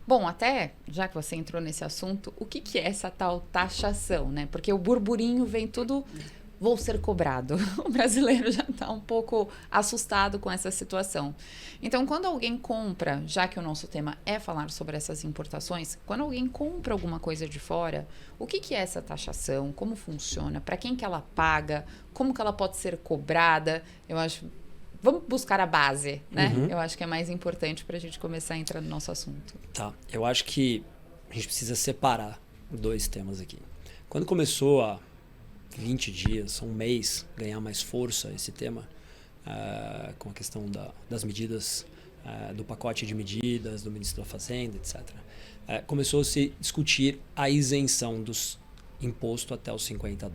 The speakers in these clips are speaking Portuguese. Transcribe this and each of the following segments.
Bom, até já que você entrou nesse assunto, o que é essa tal taxação, né? Porque o burburinho vem tudo, vou ser cobrado. O brasileiro já está um pouco assustado com essa situação. Então, quando alguém compra, já que o nosso tema é falar sobre essas importações, quando alguém compra alguma coisa de fora, o que é essa taxação? Como funciona? Para quem que ela paga? Como que ela pode ser cobrada? Eu acho. Vamos buscar a base, né? Uhum. Eu acho que é mais importante para a gente começar a entrar no nosso assunto. Tá, eu acho que a gente precisa separar dois temas aqui. Quando começou há 20 dias, um mês, ganhar mais força esse tema, com a questão das medidas, do pacote de medidas do Ministro da Fazenda, etc., começou a se discutir a isenção dos imposto até os $50.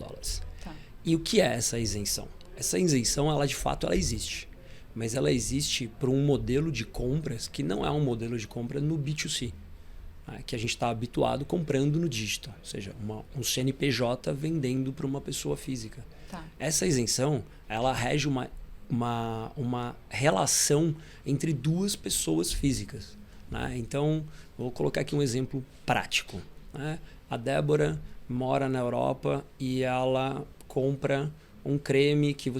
Tá. E o que é essa isenção? Essa isenção, ela de fato, ela existe. Mas ela existe para um modelo de compras que não é um modelo de compra no B2C, né? Que a gente está habituado comprando no digital, ou seja, um CNPJ vendendo para uma pessoa física. Tá. Essa isenção, ela rege uma relação entre duas pessoas físicas, né? Então, vou colocar aqui um exemplo prático, né? A Débora mora na Europa e ela compra um creme que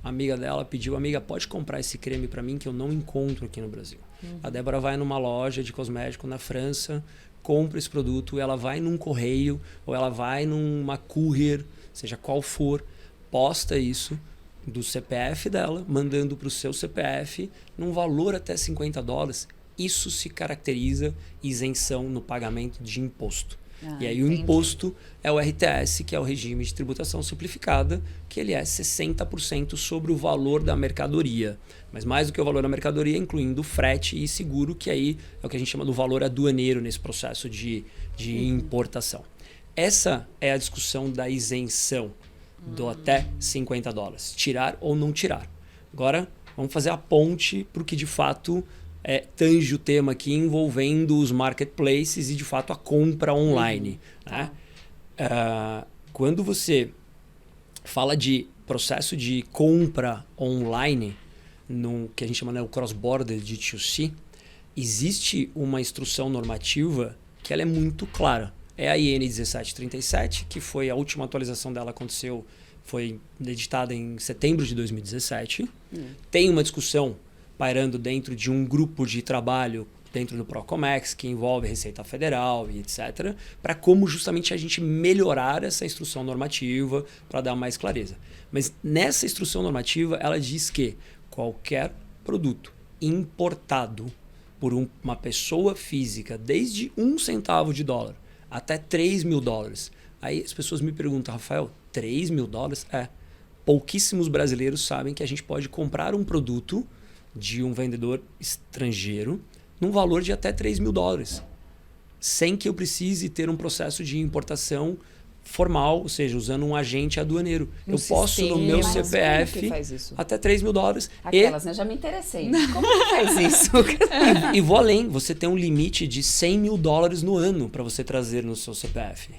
amiga dela, pediu, amiga, pode comprar esse creme para mim que eu não encontro aqui no Brasil. A Débora vai numa loja de cosmético na França, compra esse produto, ela vai num correio ou ela vai numa courier, seja qual for, posta isso do CPF dela, mandando para o seu CPF num valor até $50. Isso se caracteriza isenção no pagamento de imposto. E aí Entendi. o imposto é o RTS, que é o regime de tributação simplificada, que ele é 60% sobre o valor da mercadoria. Mas mais do que o valor da mercadoria, incluindo frete e seguro, que aí é o que a gente chama do valor aduaneiro nesse processo de importação. Essa é a discussão da isenção do até $50. Tirar ou não tirar. Agora, vamos fazer a ponte para o que de fato tange o tema aqui envolvendo os marketplaces e, de fato, a compra online. Né? Quando você fala de processo de compra online, no que a gente chama de cross-border de D2C, existe uma instrução normativa que ela é muito clara. É a IN 1737, que foi a última atualização dela foi editada em setembro de 2017. Tem uma discussão pairando dentro de um grupo de trabalho dentro do Procomex, que envolve Receita Federal e etc., para como justamente a gente melhorar essa instrução normativa para dar mais clareza. Mas nessa instrução normativa, ela diz que qualquer produto importado por uma pessoa física, desde $0,01 até $3.000, aí as pessoas me perguntam, Rafael, $3.000? Pouquíssimos brasileiros sabem que a gente pode comprar um produto de um vendedor estrangeiro num valor de até $3.000, sem que eu precise ter um processo de importação formal, ou seja, usando um agente aduaneiro. Eu posso, no meu CPF, até $3.000. Aquelas, né? Já me interessei. Como que faz isso? E vou além, você tem um limite de $100.000 no ano para você trazer no seu CPF.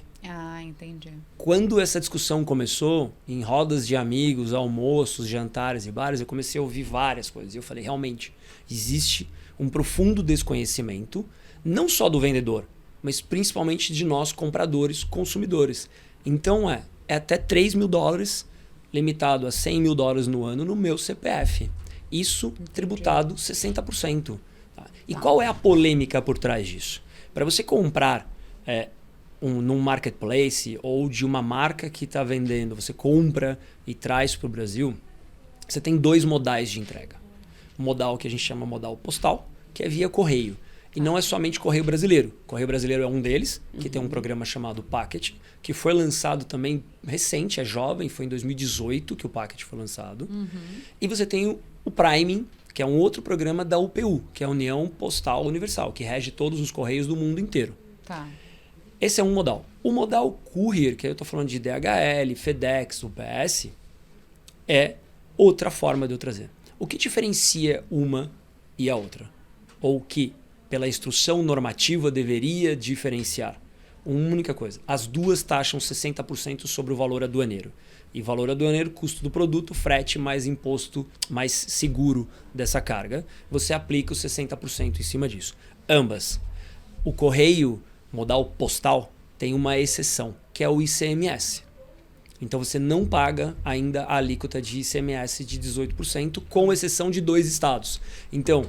Entendi. Quando essa discussão começou, em rodas de amigos, almoços, jantares e bares, eu comecei a ouvir várias coisas. E eu falei, realmente, existe um profundo desconhecimento, não só do vendedor, mas principalmente de nós compradores, consumidores. Então é até $3.000, limitado a $100.000 no ano no meu CPF. Isso tributado 60%. Tá? E qual é a polêmica por trás disso? Para você comprar num marketplace ou de uma marca que está vendendo, você compra e traz para o Brasil, você tem dois modais de entrega. O modal que a gente chama modal postal, que é via correio. E não é somente Correio Brasileiro. Correio Brasileiro é um deles, que tem um programa chamado Packet, que foi lançado também recente, é jovem, foi em 2018 que o Packet foi lançado. E você tem o Priming, que é um outro programa da UPU, que é a União Postal Universal, que rege todos os correios do mundo inteiro. Tá. Esse é um modal. O modal Courier, que eu estou falando de DHL, FedEx, UPS, é outra forma de eu trazer. O que diferencia uma e a outra? Ou que, pela instrução normativa, deveria diferenciar? Uma única coisa. As duas taxam 60% sobre o valor aduaneiro. E valor aduaneiro, custo do produto, frete mais imposto, mais seguro dessa carga. Você aplica os 60% em cima disso. Ambas. O correio, modal postal, tem uma exceção, que é o ICMS. Então você não paga ainda a alíquota de ICMS de 18%, com exceção de 2 estados. Então,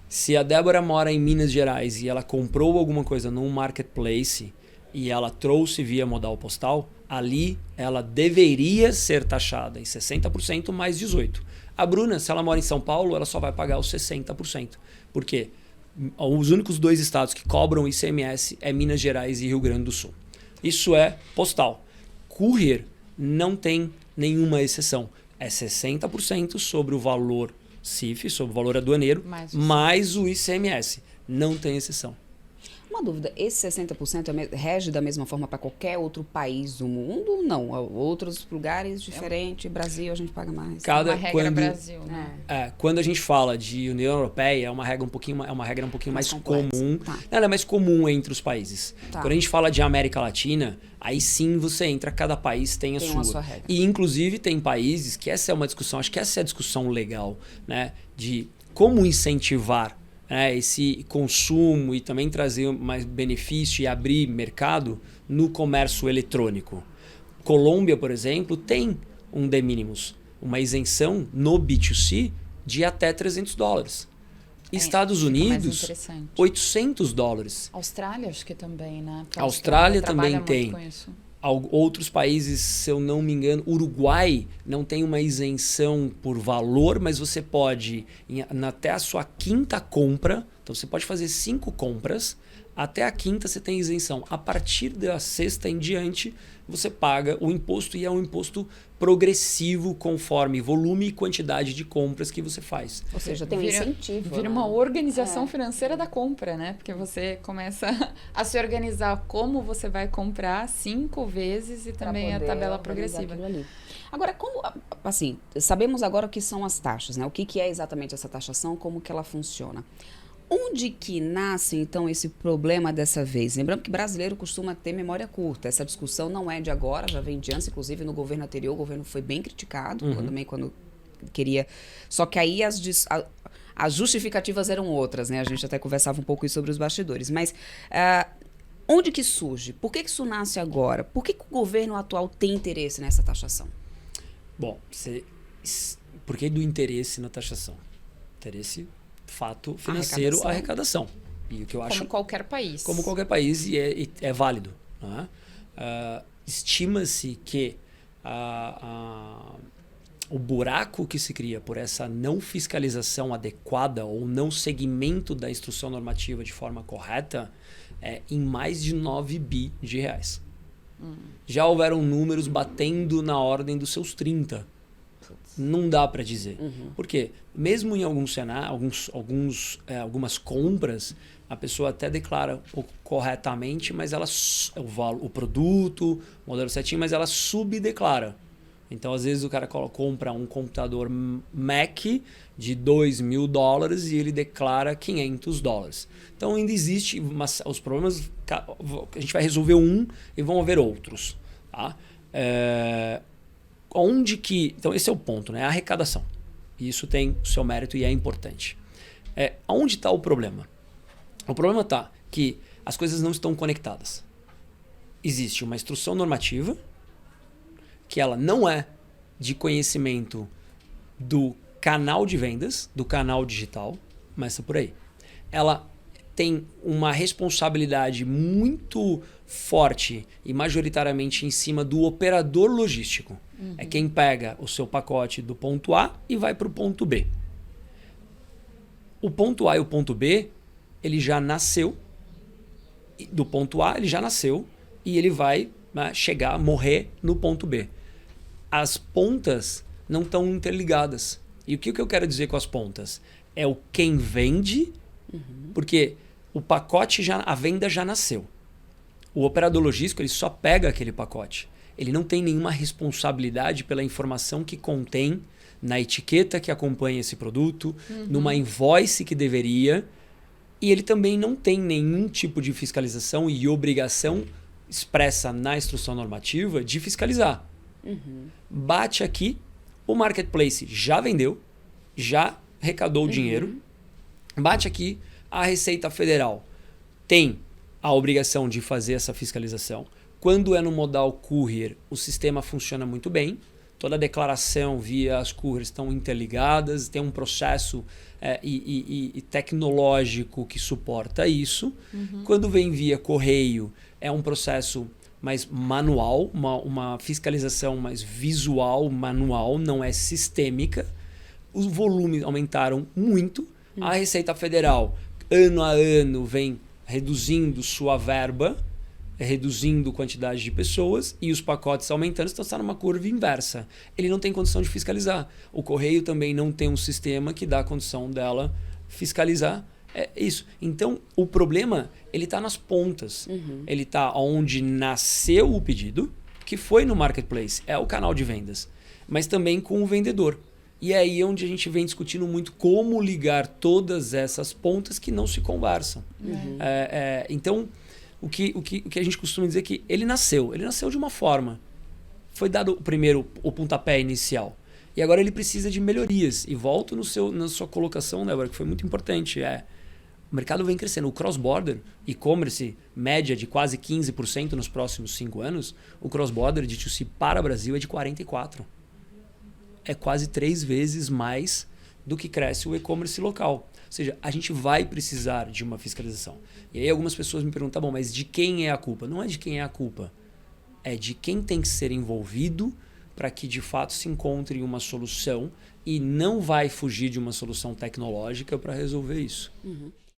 se a Débora mora em Minas Gerais e ela comprou alguma coisa num marketplace e ela trouxe via modal postal, ali ela deveria ser taxada em 60% mais 18%. A Bruna, se ela mora em São Paulo, ela só vai pagar os 60%. Por quê? Os únicos 2 estados que cobram ICMS é Minas Gerais e Rio Grande do Sul. Isso é postal. Courier não tem nenhuma exceção. É 60% sobre o valor CIF, sobre o valor aduaneiro, mais o ICMS. Não tem exceção. Uma dúvida, esse 60% rege da mesma forma para qualquer outro país do mundo ou não? Outros lugares diferentes, Brasil a gente paga mais. Uma regra Brasil, né? Quando a gente fala de União Europeia, é uma regra um pouquinho mais comum. Tá. Ela é mais comum entre os países. Tá. Quando a gente fala de América Latina, aí sim você entra, cada país tem a sua regra. E inclusive tem países que essa é uma discussão, acho que essa é a discussão legal, né? De como incentivar esse consumo e também trazer mais benefício e abrir mercado no comércio eletrônico. Colômbia, por exemplo, tem um de minimis, uma isenção no B2C de até $300. Estados Unidos, $800. Austrália, acho que também, né? A Austrália também tem. Outros países, se eu não me engano, Uruguai não tem uma isenção por valor, mas você pode, até a sua 5ª compra, então você pode fazer 5 compras, até a 5ª você tem isenção. A partir da 6ª em diante, você paga o imposto e é um imposto progressivo conforme volume e quantidade de compras que você faz. Ou seja, tem um incentivo. Vira uma organização financeira da compra, né? Porque você começa a se organizar como você vai comprar 5 vezes e também a tabela progressiva. Agora, como, assim, sabemos agora o que são as taxas, né? O que é exatamente essa taxação, como que ela funciona. Onde que nasce, então, esse problema dessa vez? Lembrando que brasileiro costuma ter memória curta. Essa discussão não é de agora, já vem de antes. Inclusive, no governo anterior, o governo foi bem criticado, também quando queria... Só que aí as justificativas eram outras, né? A gente até conversava um pouco isso sobre os bastidores. Mas onde que surge? Por que isso nasce agora? Por que o governo atual tem interesse nessa taxação? Bom, por que do interesse na taxação? Interesse... fato financeiro, arrecadação. E o que eu acho, como qualquer país. Como qualquer país, e é válido. Né? Estima-se que o buraco que se cria por essa não fiscalização adequada ou não segmento da instrução normativa de forma correta é em mais de 9 bi de reais. Já houveram números batendo na ordem dos seus 30. Não dá para dizer. Por quê? Mesmo em alguns cenários, algumas compras, a pessoa até declara corretamente, mas ela o produto, o modelo certinho, mas ela subdeclara. Então, às vezes, o cara compra um computador Mac de $2.000 e ele declara $500. Então, ainda existe os problemas. A gente vai resolver um e vão haver outros. Tá? Então, esse é o ponto, né? A arrecadação. E isso tem o seu mérito e é importante. Onde está o problema? O problema está que as coisas não estão conectadas. Existe uma instrução normativa que ela não é de conhecimento do canal de vendas, do canal digital, começa por aí. Ela tem uma responsabilidade muito forte e majoritariamente em cima do operador logístico. É quem pega o seu pacote do ponto A e vai para o ponto B. O ponto A e o ponto B, ele já nasceu. Do ponto A, ele já nasceu e ele vai morrer no ponto B. As pontas não estão interligadas. E o que eu quero dizer com as pontas? É o quem vende, porque o pacote, a venda já nasceu. O operador logístico, ele só pega aquele pacote. Ele não tem nenhuma responsabilidade pela informação que contém na etiqueta que acompanha esse produto, numa invoice que deveria, e ele também não tem nenhum tipo de fiscalização e obrigação expressa na instrução normativa de fiscalizar. Bate aqui, o marketplace já vendeu, já arrecadou o dinheiro, bate aqui, a Receita Federal tem a obrigação de fazer essa fiscalização. Quando é no modal courier, o sistema funciona muito bem. Toda a declaração via as couriers estão interligadas, tem um processo e tecnológico que suporta isso. Quando vem via correio, é um processo mais manual, uma fiscalização mais visual, manual, não é sistêmica. Os volumes aumentaram muito. A Receita Federal, ano a ano, vem reduzindo sua verba, reduzindo a quantidade de pessoas e os pacotes aumentando, então está numa curva inversa. Ele não tem condição de fiscalizar. O Correio também não tem um sistema que dá a condição dela fiscalizar. É isso. Então, o problema, ele está nas pontas. Ele está onde nasceu o pedido, que foi no marketplace, é o canal de vendas, mas também com o vendedor. E é aí onde a gente vem discutindo muito como ligar todas essas pontas que não se conversam. Então, o que a gente costuma dizer é que ele nasceu de uma forma. Foi dado primeiro o pontapé inicial. E agora ele precisa de melhorias. E volto na sua colocação, Débora, que foi muito importante. O mercado vem crescendo. O cross-border, e-commerce, média de quase 15% nos próximos 5 anos. O cross-border de D2C para o Brasil é de 44%. É quase 3 vezes mais do que cresce o e-commerce local. Ou seja, a gente vai precisar de uma fiscalização. E aí algumas pessoas me perguntam, tá bom, mas de quem é a culpa? Não é de quem é a culpa. É de quem tem que ser envolvido para que de fato se encontre uma solução e não vai fugir de uma solução tecnológica para resolver isso.